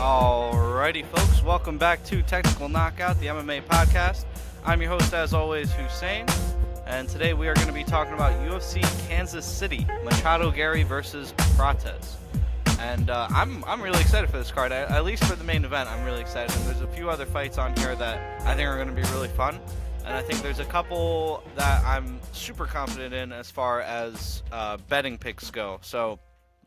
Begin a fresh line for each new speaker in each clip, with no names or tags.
Alrighty, folks, welcome back to Technical Knockout, the MMA podcast. I'm your host, as always, Hussein, and today we are going to be talking about UFC Kansas City, Machado Gary versus Prates. And I'm really excited for this card, at least for the main event. I'm really excited. And there's a few other fights on here that I think are going to be really fun, and I think there's a couple that I'm super confident in as far as betting picks go. So,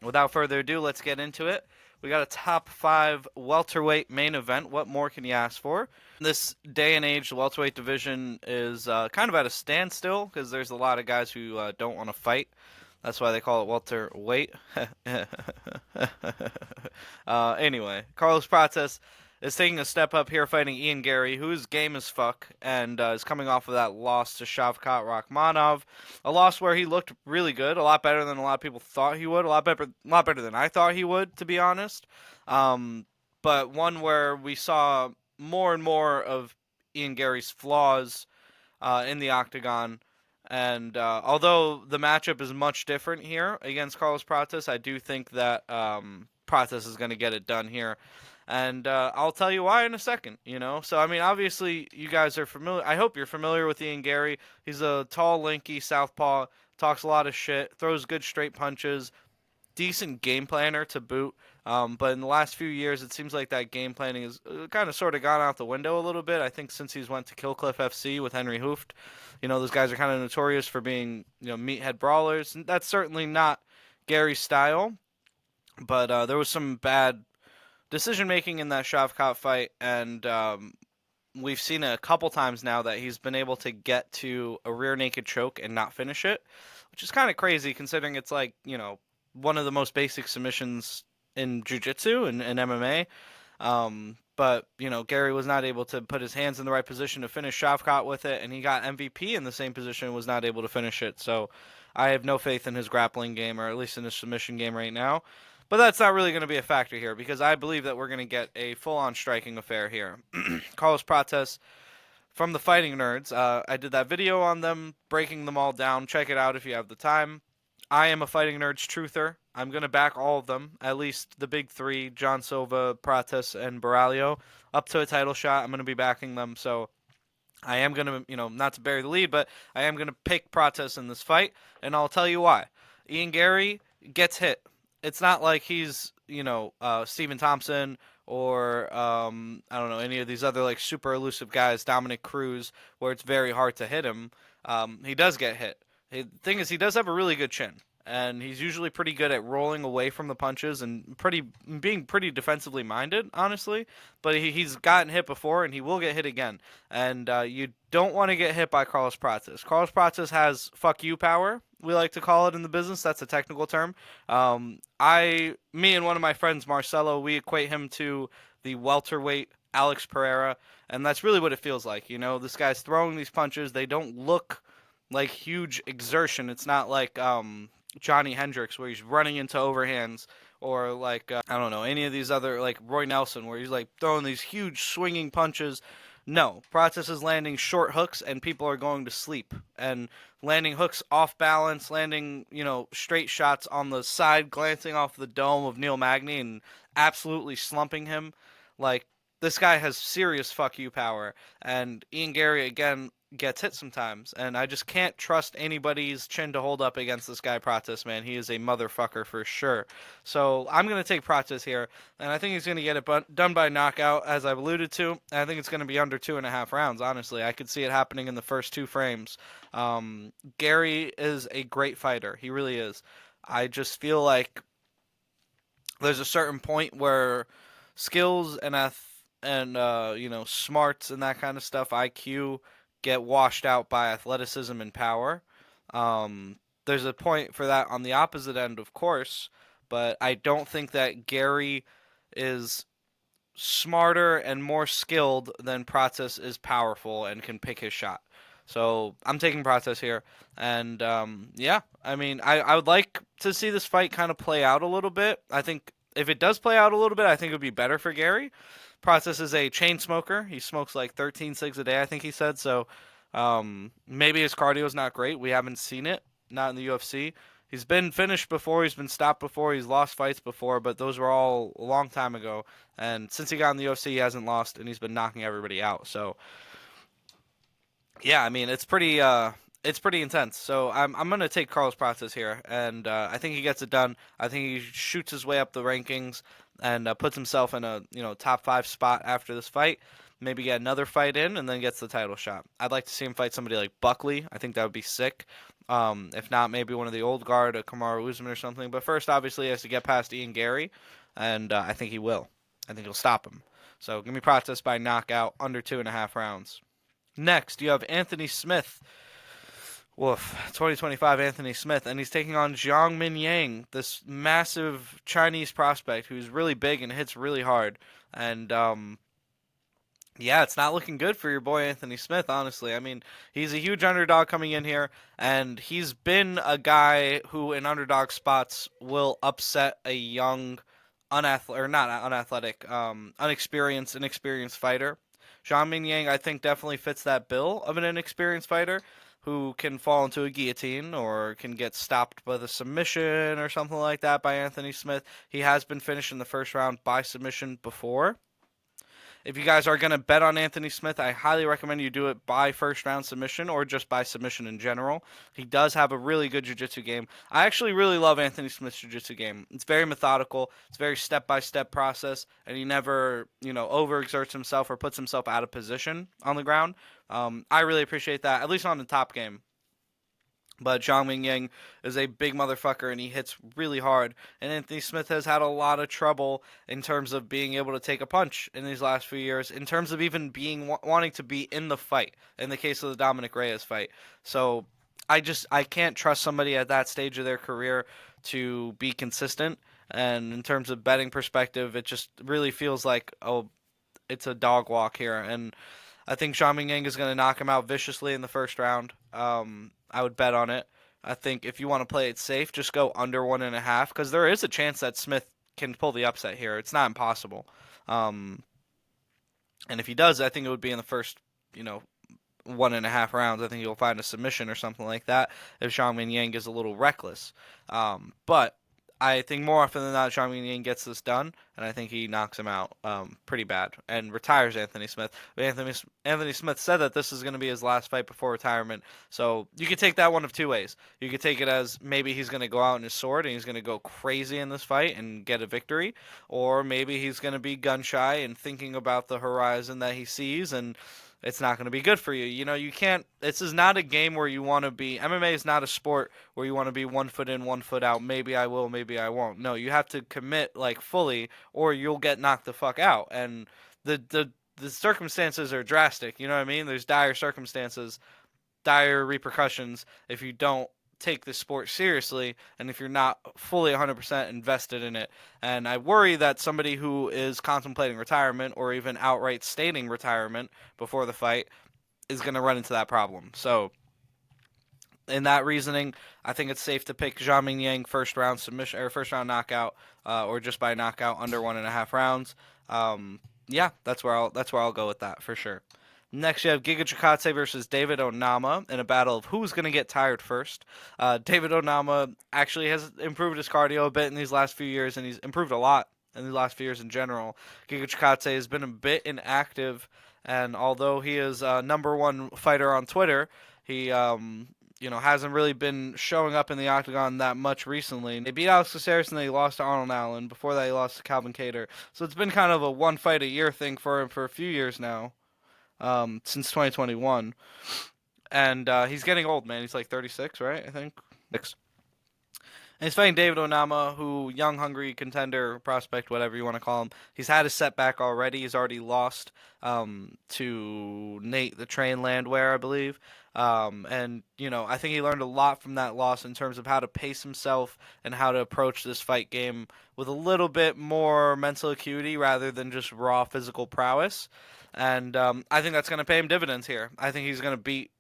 without further ado, let's get into it. We got a top 5 welterweight main event. What more can you ask for? This day and age, the welterweight division is kind of at a standstill because there's a lot of guys who don't want to fight. That's why they call it welterweight. Anyway, Carlos Prates is taking a step up here fighting Ian Garry, who's game as fuck, and is coming off of that loss to Shavkat Rakhmonov. A loss where he looked really good, a lot better than a lot of people thought he would, a lot better than I thought he would, to be honest. But one where we saw more and more of Ian Garry's flaws in the octagon. And although the matchup is much different here against Carlos Prates, I do think that Prates is going to get it done here. And I'll tell you why in a second, you know? So, I mean, obviously, you guys are familiar. I hope you're familiar with Ian Garry. He's a tall, lanky southpaw, talks a lot of shit, throws good straight punches, decent game planner to boot. But in the last few years, it seems like that game planning has kind of sort of gone out the window a little bit. I think since he's went to Killcliff FC with Henry Hooft, you know, those guys are kind of notorious for being, you know, meathead brawlers. And that's certainly not Gary's style. But there was some bad decision-making in that Shavkat fight, and we've seen it a couple times now that he's been able to get to a rear naked choke and not finish it, which is kind of crazy considering it's like, you know, one of the most basic submissions in jiu-jitsu and MMA. But, you know, Garry was not able to put his hands in the right position to finish Shavkat with it, and he got MVP in the same position and was not able to finish it. So I have no faith in his grappling game, or at least in his submission game right now. But that's not really going to be a factor here because I believe that we're going to get a full-on striking affair here. Carlos Prates from the Fighting Nerds. I did that video on them, breaking them all down. Check it out if you have the time. I am a Fighting Nerds truther. I'm going to back all of them, at least the big three, John Silva, Prates, and Baralho, up to a title shot. I'm going to be backing them, so I am going to, you know, not to bury the lead, but I am going to pick Prates in this fight, and I'll tell you why. Ian Garry gets hit. It's not like he's, you know, Stephen Thompson or, I don't know, any of these other, like, super elusive guys, Dominic Cruz, where it's very hard to hit him. He does get hit. The thing is, he does have a really good chin, and he's usually pretty good at rolling away from the punches and being pretty defensively minded, honestly. But he's gotten hit before, and he will get hit again. And you don't want to get hit by Carlos Prates. Carlos Prates has fuck you power, we like to call it in the business. That's a technical term. Me and one of my friends, Marcelo, we equate him to the welterweight Alex Pereira, and that's really what it feels like. You know, this guy's throwing these punches. They don't look like huge exertion. It's not like Johnny Hendricks where he's running into overhands, or like, I don't know, any of these other, like Roy Nelson, where he's like throwing these huge swinging punches. No, Prates is landing short hooks, and people are going to sleep. And landing hooks off balance, landing, you know, straight shots on the side, glancing off the dome of Neil Magny and absolutely slumping him. Like, this guy has serious fuck you power. And Ian Garry, again, gets hit sometimes. And I just can't trust anybody's chin to hold up against this guy Prates, man. He is a motherfucker for sure. So I'm going to take Prates here. And I think he's going to get it done by knockout, as I've alluded to. And I think it's going to be under 2.5 rounds, honestly. I could see it happening in the first 2 frames. Garry is a great fighter. He really is. I just feel like there's a certain point where skills and you know, smarts and that kind of stuff, IQ, get washed out by athleticism and power. There's a point for that on the opposite end, of course, but I don't think that Garry is smarter and more skilled than Prates is powerful and can pick his shot. So I'm taking Prates here. And yeah, I mean, I would like to see this fight kind of play out a little bit. I think if it does play out a little bit, I think it would be better for Garry. Prates is a chain smoker. He smokes like 13 cigs a day, I think he said. So maybe his cardio is not great. We haven't seen it, not in the UFC. He's been finished before, he's been stopped before, he's lost fights before, but those were all a long time ago. And since he got in the UFC, he hasn't lost, and he's been knocking everybody out. So yeah, I mean it's pretty intense. So I'm gonna take Carlos Prates here, and I think he gets it done. I think he shoots his way up the rankings and puts himself in a top 5 spot after this fight. Maybe get another fight in, and then gets the title shot. I'd like to see him fight somebody like Buckley. I think that would be sick. If not, maybe one of the old guard, a Kamaru Usman or something. But first, obviously, he has to get past Ian Gary, and I think he will. I think he'll stop him. So give me Prates by knockout under 2.5 rounds. Next, you have Anthony Smith. Woof. 2025 Anthony Smith, and he's taking on Zhang Mingyang, this massive Chinese prospect who's really big and hits really hard. And yeah, it's not looking good for your boy Anthony Smith, honestly. I mean, he's a huge underdog coming in here, and he's been a guy who in underdog spots will upset a young, inexperienced fighter. Zhang Mingyang, I think, definitely fits that bill of an inexperienced fighter who can fall into a guillotine or can get stopped by the submission or something like that by Anthony Smith. He has been finished in the first round by submission before. If you guys are going to bet on Anthony Smith, I highly recommend you do it by first round submission or just by submission in general. He does have a really good jiu-jitsu game. I actually really love Anthony Smith's jiu-jitsu game. It's very methodical. It's very step-by-step process, and he never, overexerts himself or puts himself out of position on the ground. I really appreciate that, at least on the top game. But Zhang Mingyang is a big motherfucker, and he hits really hard. And Anthony Smith has had a lot of trouble in terms of being able to take a punch in these last few years, in terms of even wanting to be in the fight, in the case of the Dominic Reyes fight. So I can't trust somebody at that stage of their career to be consistent. And in terms of betting perspective, it just really feels like, oh, it's a dog walk here. And I think Zhang Mingyang is going to knock him out viciously in the first round. I would bet on it. I think if you want to play it safe, just go under 1.5 because there is a chance that Smith can pull the upset here. It's not impossible. And if he does, I think it would be in the first, 1.5 rounds. I think you'll find a submission or something like that if Zhang Mingyang is a little reckless. But I think more often than not, Zhang Mingyang gets this done, and I think he knocks him out pretty bad and retires Anthony Smith. But Anthony Smith said that this is going to be his last fight before retirement, so you could take that one of two ways. You could take it as maybe he's going to go out in his sword and he's going to go crazy in this fight and get a victory, or maybe he's going to be gun-shy and thinking about the horizon that he sees and it's not going to be good for you. You can't. This is not a game where you want to be. MMA is not a sport where you want to be 1 foot in, 1 foot out. Maybe I will, maybe I won't. No, you have to commit like fully, or you'll get knocked the fuck out. And the circumstances are drastic. You know what I mean? There's dire circumstances, dire repercussions if you don't take this sport seriously and if you're not fully 100% invested in it. And I worry that somebody who is contemplating retirement or even outright stating retirement before the fight is going to run into that problem. So in that reasoning, I think it's safe to pick Zhang Mingyang first round submission or first round knockout or just by knockout under 1.5 rounds. Yeah, that's where I'll go with that for sure. Next, you have Giga Chikadze versus David Onama in a battle of who's going to get tired first. David Onama actually has improved his cardio a bit in these last few years, and he's improved a lot in the last few years in general. Giga Chikadze has been a bit inactive, and although he is number one fighter on Twitter, he hasn't really been showing up in the octagon that much recently. They beat Alex Caceres and they lost to Arnold Allen. Before that, he lost to Calvin Kattar. So it's been kind of a one fight a year thing for him for a few years now. Since 2021, and he's getting old, man. He's like 36, right? I think. And he's fighting David Onama, who young, hungry contender, prospect, whatever you want to call him. He's had a setback already. He's already lost to Nate the Train Landwehr, I believe. And I think he learned a lot from that loss in terms of how to pace himself and how to approach this fight game with a little bit more mental acuity rather than just raw physical prowess. And I think that's going to pay him dividends here. I think he's going to beat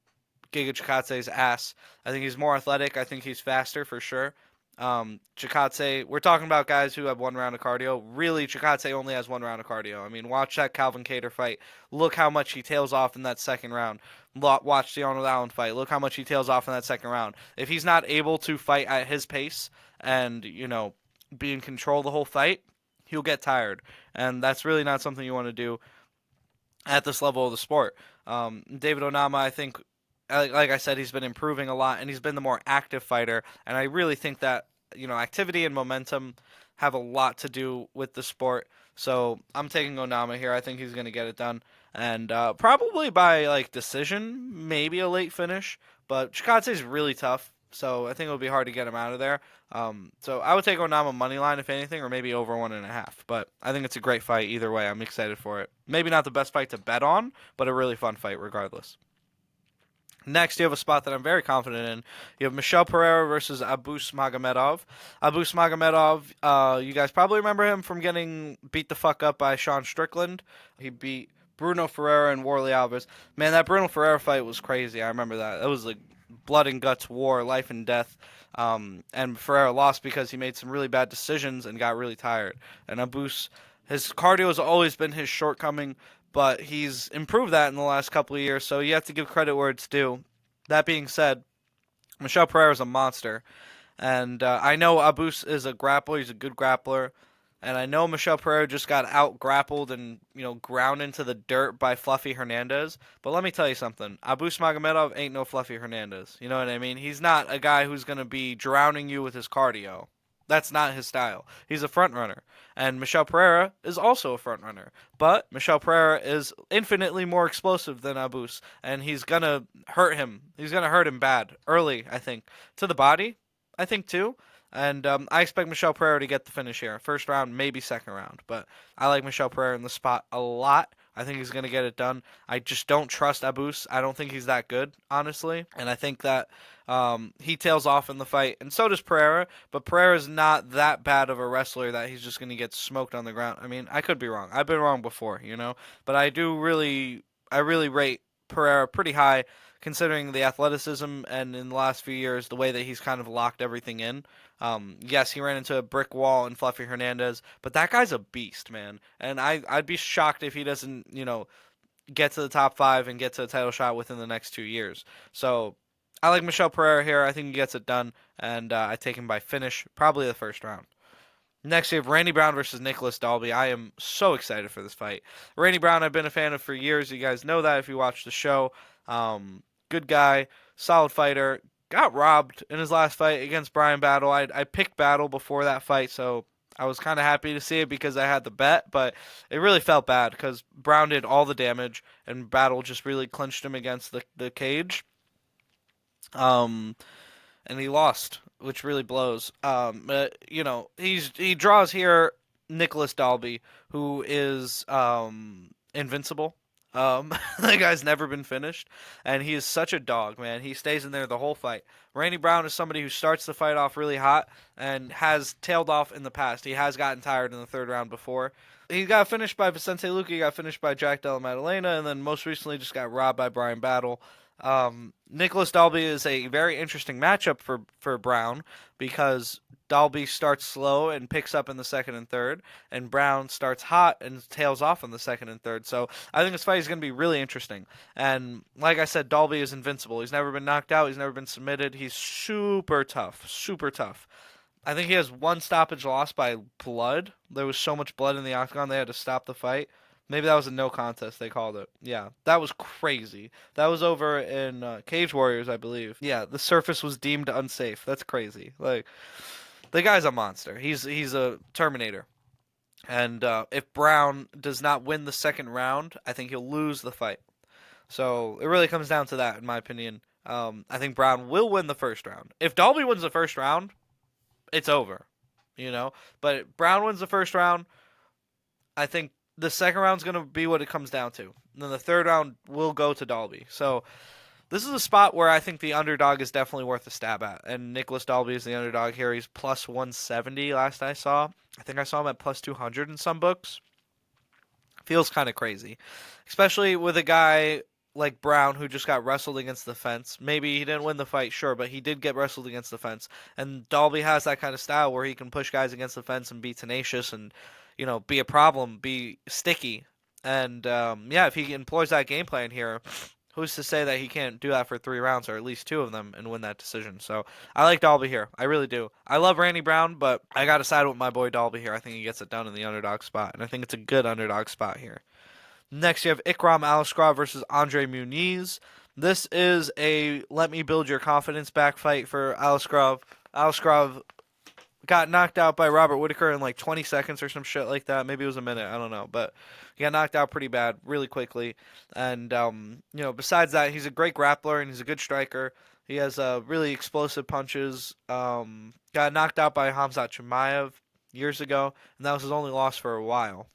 Giga Chikadze's ass. I think he's more athletic. I think he's faster for sure. Chikadze, we're talking about guys who have 1 round of cardio. Really, Chikadze only has 1 round of cardio. I mean, watch that Calvin Kattar fight. Look how much he tails off in that second round. Watch the Arnold Allen fight. Look how much he tails off in that second round. If he's not able to fight at his pace and, be in control the whole fight, he'll get tired. And that's really not something you want to do at this level of the sport. David Onama, I think, like I said, he's been improving a lot, and he's been the more active fighter. And I really think that activity and momentum have a lot to do with the sport. So I'm taking Onama here. I think he's going to get it done, and probably by like decision, maybe a late finish. But Chikadze is really tough, so I think it'll be hard to get him out of there. So I would take Onama money line if anything, or maybe over 1.5. But I think it's a great fight either way. I'm excited for it. Maybe not the best fight to bet on, but a really fun fight regardless. Next, you have a spot that I'm very confident in. You have Michel Pereira versus Abus Magomedov. Abus Magomedov, you guys probably remember him from getting beat the fuck up by Sean Strickland. He beat Bruno Ferreira and Warley Alves. Man, that Bruno Ferreira fight was crazy. I remember that. It was like blood and guts war, life and death. And Ferreira lost because he made some really bad decisions and got really tired. And Abus, his cardio has always been his shortcoming, but he's improved that in the last couple of years, so you have to give credit where it's due. That being said, Michel Pereira is a monster, and I know Abus is a grappler. He's a good grappler, and I know Michel Pereira just got out grappled and ground into the dirt by Fluffy Hernandez. But let me tell you something: Abus Magomedov ain't no Fluffy Hernandez. You know what I mean? He's not a guy who's gonna be drowning you with his cardio. That's not his style. He's a front runner. And Michel Pereira is also a front runner. But Michel Pereira is infinitely more explosive than Abus. And he's going to hurt him. He's going to hurt him bad. Early, I think. To the body, I think, too. And I expect Michel Pereira to get the finish here. First round, maybe second round. But I like Michel Pereira in the spot a lot. I think he's going to get it done. I just don't trust Abus. I don't think he's that good, honestly. And I think that he tails off in the fight. And so does Pereira. But Pereira's not that bad of a wrestler that he's just going to get smoked on the ground. I mean, I could be wrong. I've been wrong before, But I really rate Pereira pretty high considering the athleticism and in the last few years the way that he's kind of locked everything in. Yes, he ran into a brick wall in Fluffy Hernandez, but that guy's a beast, man. And I'd be shocked if he doesn't, get to the top 5 and get to a title shot within the next 2 years. So I like Michel Pereira here. I think he gets it done, and I take him by finish, probably the first round. Next, we have Randy Brown versus Nicholas Dalby. I am so excited for this fight. Randy Brown, I've been a fan of for years. You guys know that if you watch the show. Good guy, solid fighter. Got robbed in his last fight against Brian Battle. I picked Battle before that fight, so I was kind of happy to see it because I had the bet, but it really felt bad because Brown did all the damage and Battle just really clinched him against the cage. And he lost, which really blows. But, he draws here Nicholas Dalby, who is invincible. The guy's never been finished, and he is such a dog, man. He stays in there the whole fight. Randy Brown is somebody who starts the fight off really hot and has tailed off in the past. He has gotten tired in the third round before. He got finished by Vicente Luque, he got finished by Jack Della Maddalena, and then most recently just got robbed by Brian Battle. Nicholas Dalby is a very interesting matchup for Brown because Dalby starts slow and picks up in the second and third, and Brown starts hot and tails off in the second and third. So I think this fight is going to be really interesting. And like I said, Dalby is invincible. He's never been knocked out. He's never been submitted. He's super tough, super tough. I think he has one stoppage loss by blood. There was so much blood in the octagon they had to stop the fight. Maybe that was a no contest, they called it. Yeah, that was crazy. That was over in Cage Warriors, I believe. Yeah, the surface was deemed unsafe. That's crazy. Like, the guy's a monster. He's a Terminator. And if Brown does not win the second round, I think he'll lose the fight. So it really comes down to that, in my opinion. I think Brown will win the first round. If Dalby wins the first round, it's over. But Brown wins the first round, I think the second round's going to be what it comes down to. And then the third round will go to Dalby. So this is a spot where I think the underdog is definitely worth a stab at. And Nicholas Dalby is the underdog here. He's plus 170 last I saw. I think I saw him at plus 200 in some books. Feels kind of crazy. Especially with a guy like Brown, who just got wrestled against the fence. Maybe he didn't win the fight, sure, but he did get wrestled against the fence. And Dalby has that kind of style where he can push guys against the fence and be tenacious and, be a problem, be sticky. And yeah, if he employs that game plan here, who's to say that he can't do that for 3 rounds or at least 2 of them and win that decision? So I like Dalby here. I really do. I love Randy Brown, but I got to side with my boy Dalby here. I think he gets it done in the underdog spot, and I think it's a good underdog spot here. Next, you have Ikram Aliskerov versus Andre Muniz. This is a let me build your confidence back fight for Aliskerov. Aliskerov got knocked out by Robert Whitaker in like 20 seconds or some shit like that. Maybe it was a minute. I don't know. But he got knocked out pretty bad, really quickly. And, besides that, he's a great grappler and he's a good striker. He has really explosive punches. Got knocked out by Hamzat Chimaev years ago, and that was his only loss for a while.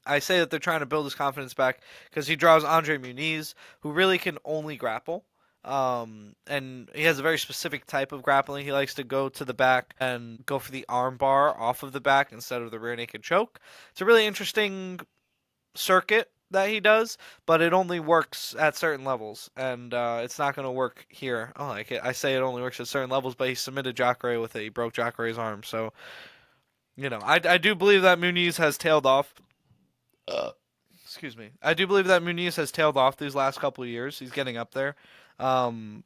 I say that they're trying to build his confidence back because he draws Andre Muniz, who really can only grapple. And he has a very specific type of grappling. He likes to go to the back and go for the arm bar off of the back instead of the rear naked choke. It's a really interesting circuit that he does, but it only works at certain levels, and it's not going to work here. Oh, I say it only works at certain levels, but he submitted Jacare with it. He broke Jacare's arm, so I do believe that Muniz has tailed off. Excuse me. I do believe that Muniz has tailed off these last couple of years. He's getting up there. Um,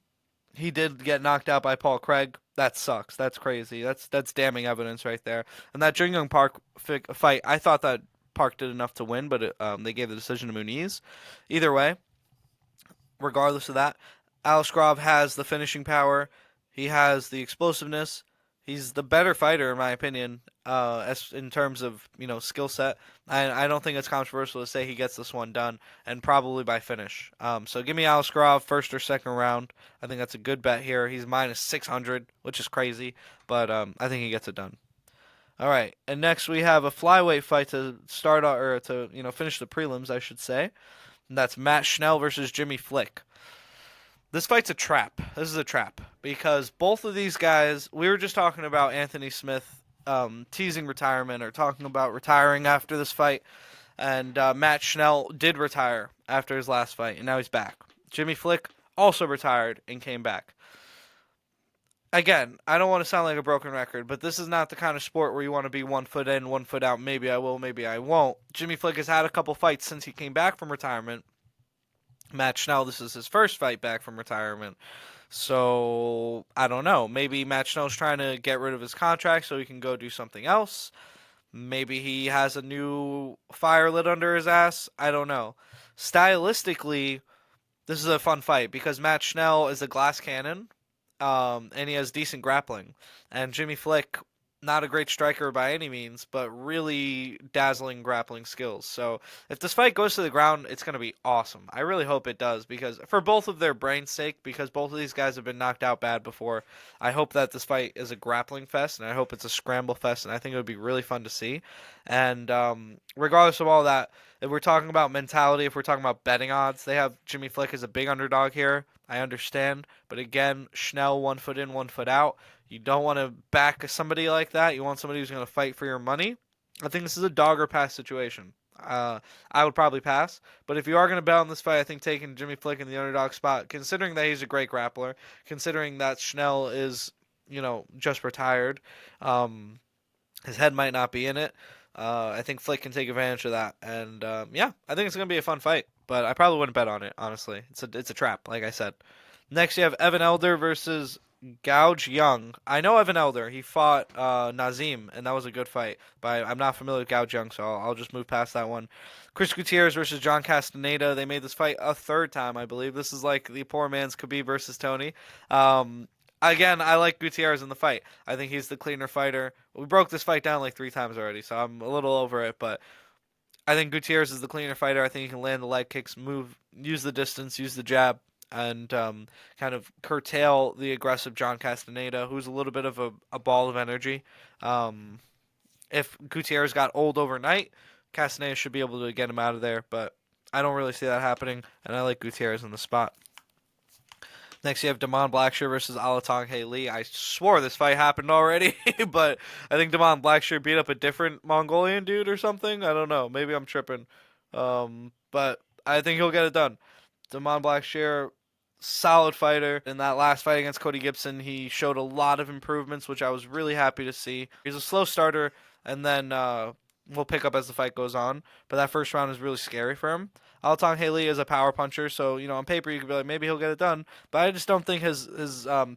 he did get knocked out by Paul Craig. That sucks. That's crazy. That's damning evidence right there. And that Jin Young Park fight, I thought that Park did enough to win, but they gave the decision to Muniz. Either way, regardless of that, Aliskerov has the finishing power. He has the explosiveness. He's the better fighter, in my opinion, as in terms of skill set. I don't think it's controversial to say he gets this one done, and probably by finish. So give me Aliskerov first or second round. I think that's a good bet here. He's minus 600, which is crazy, but I think he gets it done. All right, and next we have a flyweight fight to start or to finish the prelims, I should say. And that's Matt Schnell versus Jimmy Flick. This fight's a trap. This is a trap because both of these guys. We were just talking about Anthony Smith teasing retirement or talking about retiring after this fight, and Matt Schnell did retire after his last fight, and now he's back. Jimmy Flick also retired and came back. Again, I don't want to sound like a broken record, but this is not the kind of sport where you want to be 1 foot in, 1 foot out. Maybe I will, maybe I won't. Jimmy Flick has had a couple fights since he came back from retirement. Matt Schnell, this is his first fight back from retirement. So, I don't know. Maybe Matt Schnell's trying to get rid of his contract so he can go do something else. Maybe he has a new fire lit under his ass. I don't know. Stylistically, this is a fun fight because Matt Schnell is a glass cannon, and he has decent grappling. And Jimmy Flick, not a great striker by any means, but really dazzling grappling skills. So if this fight goes to the ground, it's going to be awesome. I really hope it does because for both of their brain's sake, because both of these guys have been knocked out bad before, I hope that this fight is a grappling fest, and I hope it's a scramble fest, and I think it would be really fun to see. And regardless of all that, if we're talking about mentality, if we're talking about betting odds, they have Jimmy Flick as a big underdog here. I understand, but again, Schnell 1 foot in, 1 foot out. You don't want to back somebody like that. You want somebody who's going to fight for your money. I think this is a dog or pass situation. I would probably pass, but if you are going to bet on this fight, I think taking Jimmy Flick in the underdog spot, considering that he's a great grappler, considering that Schnell is, just retired, his head might not be in it. I think Flick can take advantage of that, and yeah, I think it's going to be a fun fight. But I probably wouldn't bet on it, honestly. It's a trap, like I said. Next, you have Evan Elder versus Gouge Young. I know Evan Elder. He fought Nazim, and that was a good fight. But I'm not familiar with Gouge Young, so I'll just move past that one. Chris Gutierrez versus John Castaneda. They made this fight a third time, I believe. This is like the poor man's Khabib versus Tony. Again, I like Gutierrez in the fight. I think he's the cleaner fighter. We broke this fight down like 3 times already, so I'm a little over it, but I think Gutierrez is the cleaner fighter. I think he can land the leg kicks, move, use the distance, use the jab, and kind of curtail the aggressive John Castaneda, who's a little bit of a ball of energy. If Gutierrez got old overnight, Castaneda should be able to get him out of there, but I don't really see that happening, and I like Gutierrez in the spot. Next, you have Damon Blackshear versus Alatong Lee. I swore this fight happened already, but I think Damon Blackshear beat up a different Mongolian dude or something. I don't know. Maybe I'm tripping. But I think he'll get it done. Damon Blackshear, solid fighter. In that last fight against Cody Gibson, he showed a lot of improvements, which I was really happy to see. He's a slow starter, and then we'll pick up as the fight goes on. But that first round is really scary for him. Altong Haley is a power puncher, so on paper you could be like maybe he'll get it done. But I just don't think his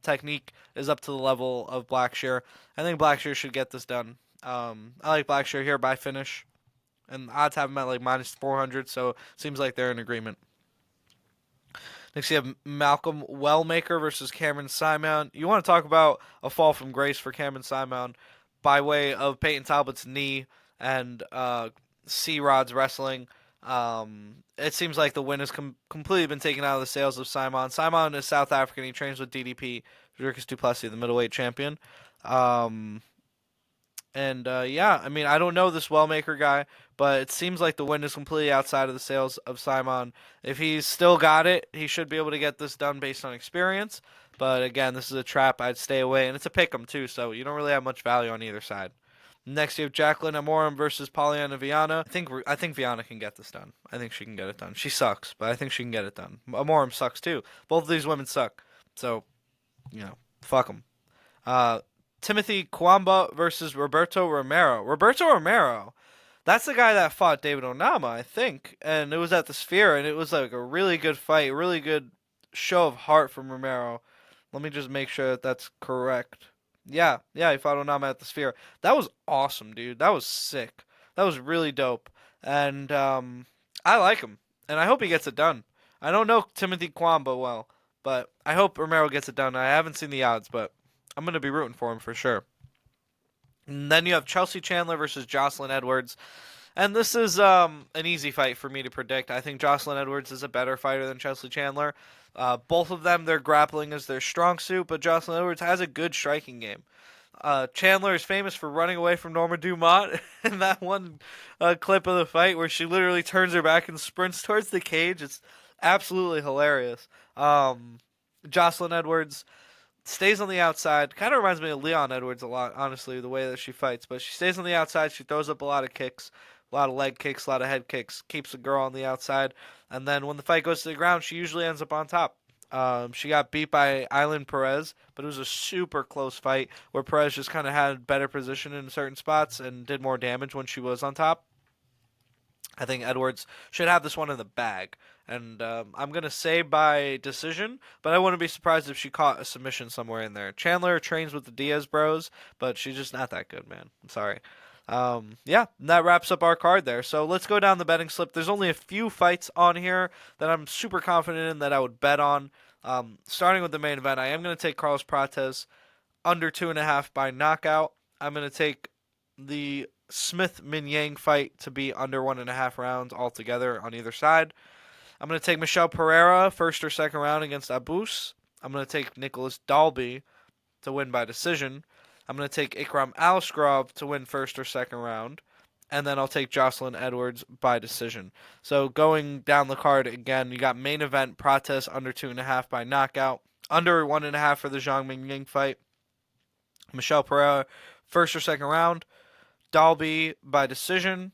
technique is up to the level of Blackshear. I think Blackshear should get this done. I like Blackshear here by finish, and odds have him at like minus 400, so it seems like they're in agreement. Next, you have Malcolm Wellmaker versus Cameron Saaiman. You want to talk about a fall from grace for Cameron Saaiman by way of Peyton Talbot's knee and C-Rod's wrestling. It seems like the win has completely been taken out of the sails of Saaiman. Saaiman is South African. He trains with DDP, Dricus du Plessis, the middleweight champion. Yeah, I mean, I don't know this Wellmaker guy, but it seems like the win is completely outside of the sails of Saaiman. If he's still got it, he should be able to get this done based on experience. But again, this is a trap. I'd stay away, and it's a pick'em too, so you don't really have much value on either side. Next, you have Jacqueline Amorim versus Polyana Viana. I think Viana can get this done. I think she can get it done. She sucks, but I think she can get it done. Amorim sucks too. Both of these women suck. So, fuck them. Timothy Kwamba versus Roberto Romero. Roberto Romero, that's the guy that fought David Onama, I think. And it was at the Sphere, and it was like a really good fight, really good show of heart from Romero. Let me just make sure that that's correct. Yeah, he fought Onama at the Sphere. That was awesome, dude. That was sick. That was really dope. And I like him, and I hope he gets it done. I don't know Timothy Kwamba well, but I hope Romero gets it done. I haven't seen the odds, but I'm going to be rooting for him for sure. And then you have Chelsea Chandler versus Jocelyn Edwards. And this is an easy fight for me to predict. I think Jocelyn Edwards is a better fighter than Chelsea Chandler. Both of them, their grappling is their strong suit, but Jocelyn Edwards has a good striking game. Chandler is famous for running away from Norma Dumont in that one clip of the fight where she literally turns her back and sprints towards the cage. It's absolutely hilarious. Jocelyn Edwards stays on the outside. Kind of reminds me of Leon Edwards a lot, honestly, the way that she fights. But she stays on the outside. She throws up a lot of kicks, a lot of leg kicks, a lot of head kicks. Keeps the girl on the outside. And then when the fight goes to the ground, she usually ends up on top. She got beat by Ailin Perez, but it was a super close fight where Perez just kind of had better position in certain spots and did more damage when she was on top. I think Edwards should have this one in the bag. And I'm going to say by decision, but I wouldn't be surprised if she caught a submission somewhere in there. Chandler trains with the Diaz bros, but she's just not that good, man. I'm sorry. Yeah, that wraps up our card there. So let's go down the betting slip. There's only a few fights on here that I'm super confident in that I would bet on. Starting with the main event, I am going to take Carlos Prates under 2.5 by knockout. I'm going to take the Smith-Minyang fight to be under 1.5 rounds altogether on either side. I'm going to take Michel Pereira, first or second round against Abus. I'm going to take Nicholas Dalby to win by decision. I'm going to take Ikram Aliskerov to win first or second round. And then I'll take Jocelyn Edwards by decision. So going down the card again, you got main event, Prates under 2.5 by knockout. Under 1.5 for the Zhang Mingying fight. Michel Pereira, first or second round. Dalby by decision.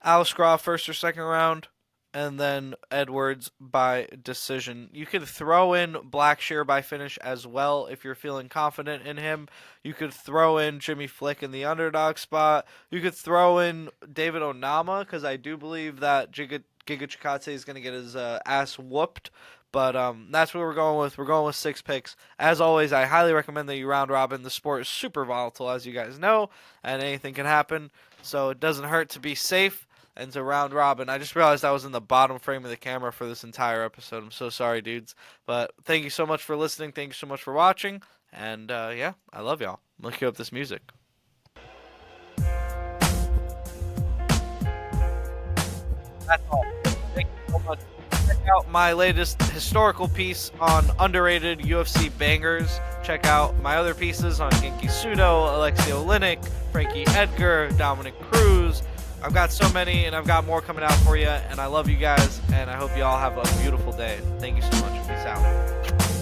Aliskerov, first or second round. And then Edwards by decision. You could throw in Blackshear by finish as well if you're feeling confident in him. You could throw in Jimmy Flick in the underdog spot. You could throw in David Onama because I do believe that Giga Chikadze is going to get his ass whooped. But that's what we're going with. We're going with 6 picks. As always, I highly recommend that you round robin. The sport is super volatile, as you guys know, and anything can happen. So it doesn't hurt to be safe and to round robin. I just realized I was in the bottom frame of the camera for this entire episode. I'm so sorry, dudes. But thank you so much for listening. Thank you so much for watching. And yeah, I love y'all. I'm going to cue up this music. That's all. Thank you so much. Check out my latest historical piece on underrated UFC bangers. Check out my other pieces on Genki Sudo, Alexei Oleinik, Frankie Edgar, Dominic Cruz. I've got so many, and I've got more coming out for you, and I love you guys, and I hope you all have a beautiful day. Thank you so much. Peace out.